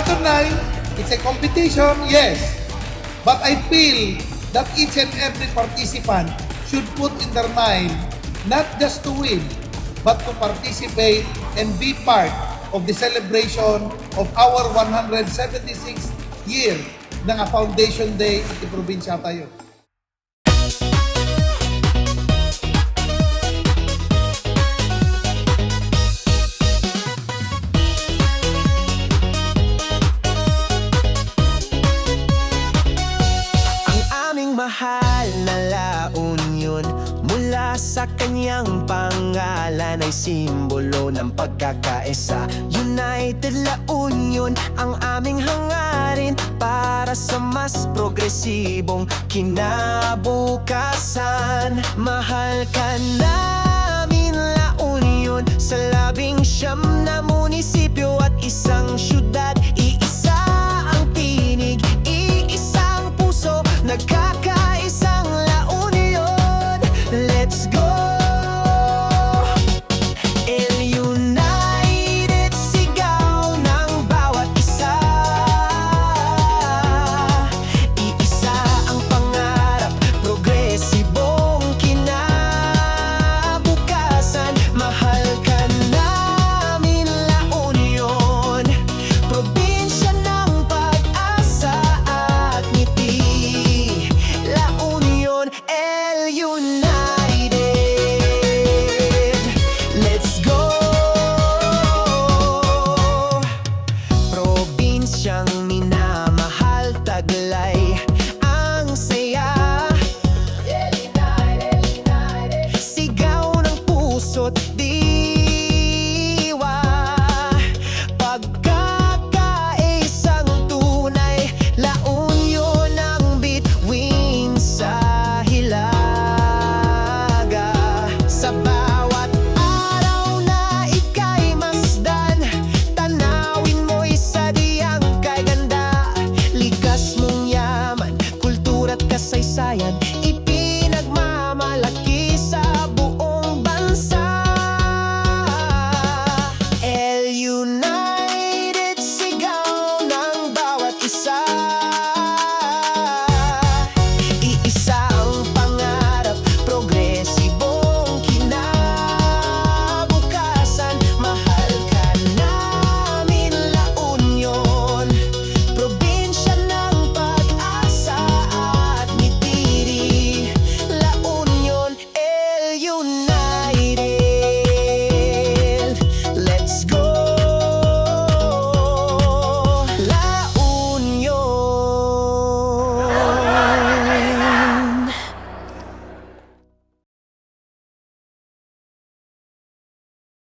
bottom line, it's a competition, yes. But I feel that each and every participant should put in their mind not just to win, but to participate and be part of the celebration of our 176th year ng Foundation Day at Probinsya tayo. Mahal na La Union, mula sa kanyang pangalan ay simbolo ng pagkakaisa. United La Union ang aming hangarin para sa mas progresibong kinabukasan. Mahal ka namin La Union, sa 19 na munisipyo at isang syudad, iisa